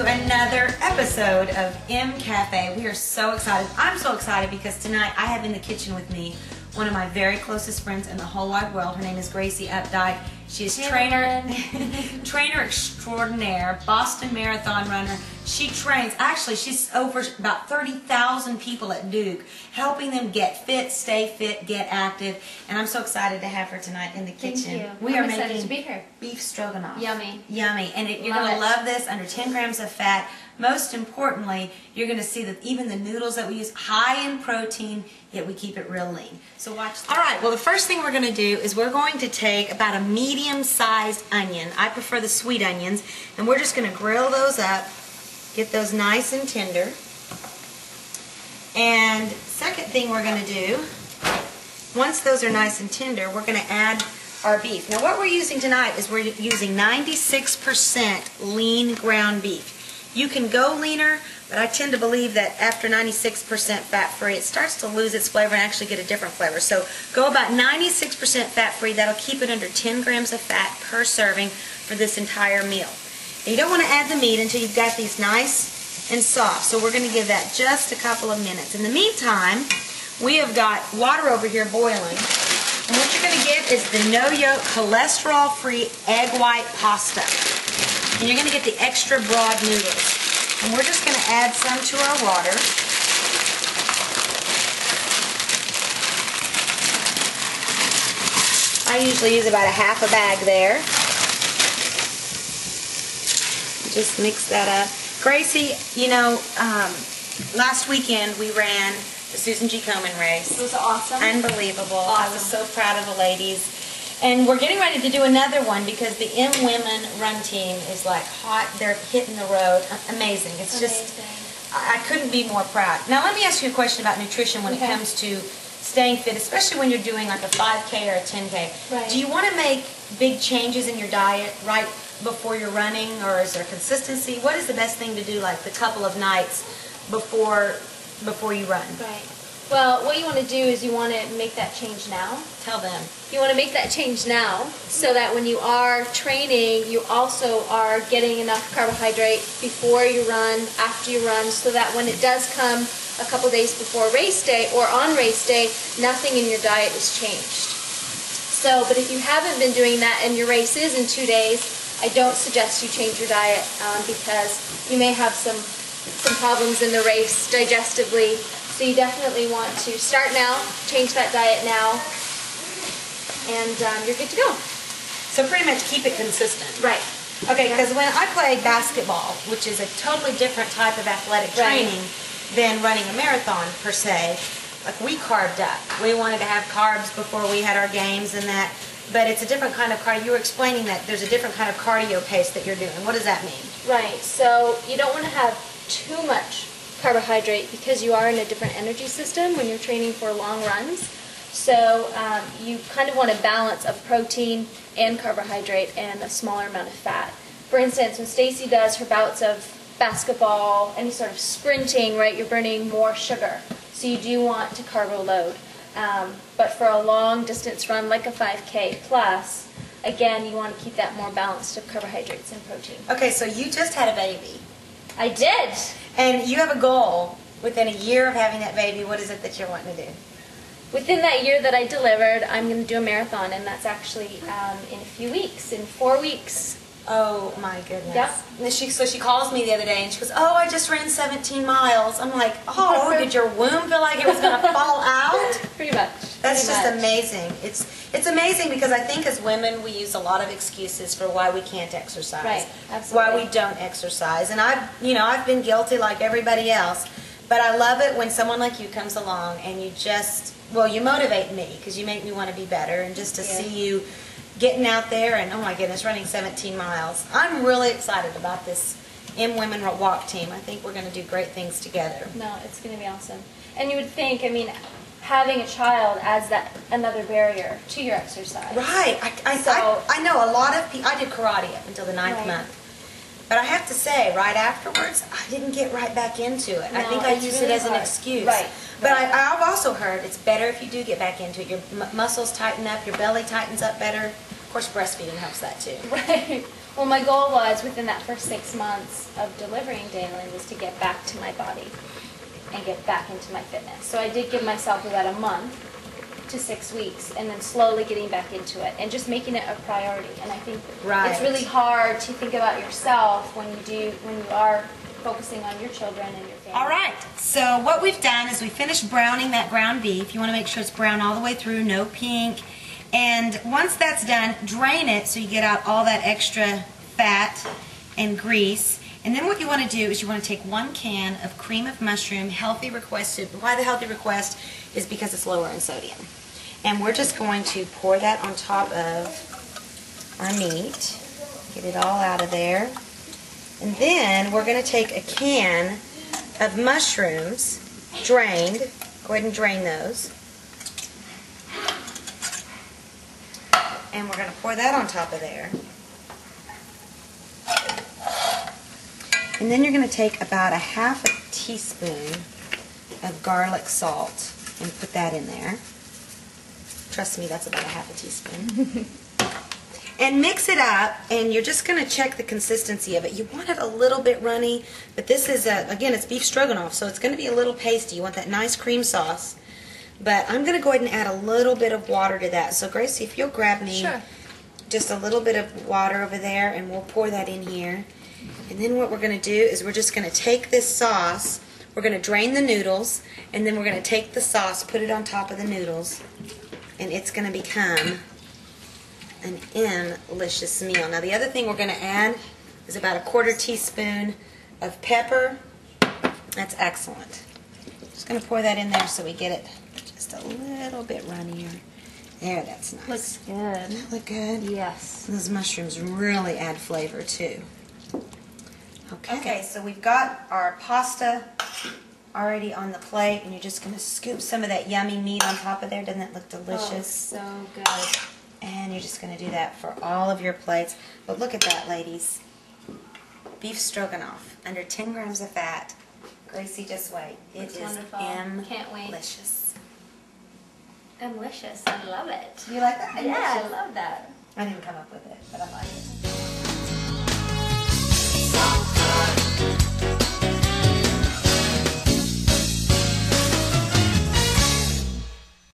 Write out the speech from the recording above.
to another episode of EMcafe. We are so excited. I'm so excited because tonight I have in the kitchen with me one of my very closest friends in the whole wide world. Her name is Gracie Updike. She is trainer extraordinaire, Boston Marathon runner. She trains, actually she's over about 30,000 people at Duke, helping them get fit, stay fit, get active. And I'm so excited to have her tonight in the kitchen. Thank you. We are excited making to be here. beef stroganoff. Yummy. Yummy. And you're going to love this, under 10 grams of fat. Most importantly, you're going to see that even the noodles that we use, high in protein, yet we keep it real lean. So watch that. All right, well the first thing we're going to do is we're going to take about a medium-sized onion. I prefer the sweet onions. And we're just going to grill those up, get those nice and tender. And second thing we're going to do, once those are nice and tender, we're going to add our beef. Now what we're using tonight is we're using 96% lean ground beef. You can go leaner, but I tend to believe that after 96% fat-free, it starts to lose its flavor and actually get a different flavor. So go about 96% fat-free. That'll keep it under 10 grams of fat per serving for this entire meal. And you don't want to add the meat until you've got these nice and soft. So we're going to give that just a couple of minutes. In the meantime, we have got water over here boiling. And what you're going to get is the no-yolk, cholesterol-free egg white pasta. And you're going to get the extra broad noodles. And we're just going to add some to our water. I usually use about a half a bag there. Just mix that up. Gracie, you know, last weekend we ran the Susan G. Komen race. It was awesome. Unbelievable. Awesome. I was so proud of the ladies. And we're getting ready to do another one because the EMwomen run team is like hot. They're hitting the road. Amazing. It's just, I couldn't be more proud. Now let me ask you a question about nutrition when it comes to staying fit, especially when you're doing like a 5K or a 10K. Right. Do you want to make big changes in your diet right before you're running, or is there consistency? What is the best thing to do like the couple of nights before you run? Right. Well, what you want to do is you want to make that change now. Tell them. You want to make that change now so that when you are training, you also are getting enough carbohydrate before you run, after you run, so that when it does come a couple days before race day or on race day, nothing in your diet is changed. So, but if you haven't been doing that and your race is in 2 days, I don't suggest you change your diet because you may have some problems in the race digestively. So you definitely want to start now, change that diet now, and you're good to go. So pretty much keep it consistent. Right. Okay, because when I played basketball, which is a totally different type of athletic training than running a marathon per se, like we carved up. We wanted to have carbs before we had our games and that, but it's a different kind of cardio. You were explaining that there's a different kind of cardio pace that you're doing. What does that mean? Right, so you don't want to have too much carbohydrate because you are in a different energy system when you're training for long runs. So you kind of want a balance of protein and carbohydrate and a smaller amount of fat. For instance, when Stacy does her bouts of basketball, any sort of sprinting, right, you're burning more sugar. So you do want to carbo load. But for a long distance run like a 5K plus, again, you want to keep that more balanced of carbohydrates and protein. Okay, so you just had a baby. I did. And you have a goal within a year of having that baby. What is it that you're wanting to do? Within that year that I delivered, I'm going to do a marathon, and that's actually in a few weeks, in 4 weeks. Oh my goodness. Yep. And so she calls me the other day and she goes, oh, I just ran 17 miles. I'm like, oh, did your womb feel like it was going to fall out? Pretty much. That's just amazing. It's amazing because I think as women we use a lot of excuses for why we can't exercise. Right, absolutely. Why we don't exercise. And I've been guilty like everybody else. But I love it when someone like you comes along and you just, well, you motivate me because you make me want to be better, and just to see you getting out there and, oh my goodness, running 17 miles. I'm really excited about this EMwomen walk team. I think we're going to do great things together. No, it's going to be awesome. And you would think, I mean, having a child adds that another barrier to your exercise. Right. I know a lot of people. I did karate up until the 9th month. But I have to say, right afterwards, I didn't get right back into it. No, I think I used it as an excuse. Right. But I've also heard it's better if you do get back into it. Your muscles tighten up, your belly tightens up better. Of course, breastfeeding helps that too. Right. Well, my goal was within that first 6 months of delivering Dalen was to get back to my body and get back into my fitness. So I did give myself about a month to 6 weeks, and then slowly getting back into it and just making it a priority. And I think it's really hard to think about yourself when you are focusing on your children and your family. All right, so what we've done is we finished browning that ground beef. You want to make sure it's brown all the way through, no pink. And once that's done, drain it so you get out all that extra fat and grease. And then what you want to do is you want to take 1 can of cream of mushroom, healthy requested. Why the healthy request is because it's lower in sodium. And we're just going to pour that on top of our meat. Get it all out of there. And then we're going to take a can of mushrooms, drained. Go ahead and drain those. And we're going to pour that on top of there. And then you're going to take about a half a teaspoon of garlic salt and put that in there. Trust me, that's about a half a teaspoon. And mix it up, and you're just going to check the consistency of it. You want it a little bit runny, but this is, again, it's beef stroganoff, so it's going to be a little pasty. You want that nice cream sauce. But I'm going to go ahead and add a little bit of water to that. So Gracie, if you'll grab me just a little bit of water over there, and we'll pour that in here. And then what we're going to do is we're just going to take this sauce, we're going to drain the noodles, and then we're going to take the sauce, put it on top of the noodles, and it's going to become an delicious meal. Now the other thing we're going to add is about a 1/4 teaspoon of pepper. That's excellent. Just going to pour that in there so we get it just a little bit runnier. There, that's nice. Looks good. Doesn't that look good? Yes. Those mushrooms really add flavor too. Okay, so we've got our pasta already on the plate, and you're just going to scoop some of that yummy meat on top of there. Doesn't that look delicious? Oh, so good. And you're just going to do that for all of your plates. But look at that, ladies. Beef stroganoff, under 10 grams of fat. Gracie, just wait. It is wonderful. Can't wait. delicious. Delicious. I love it. You like that? Yeah, I love that. I didn't come up with it, but I like it.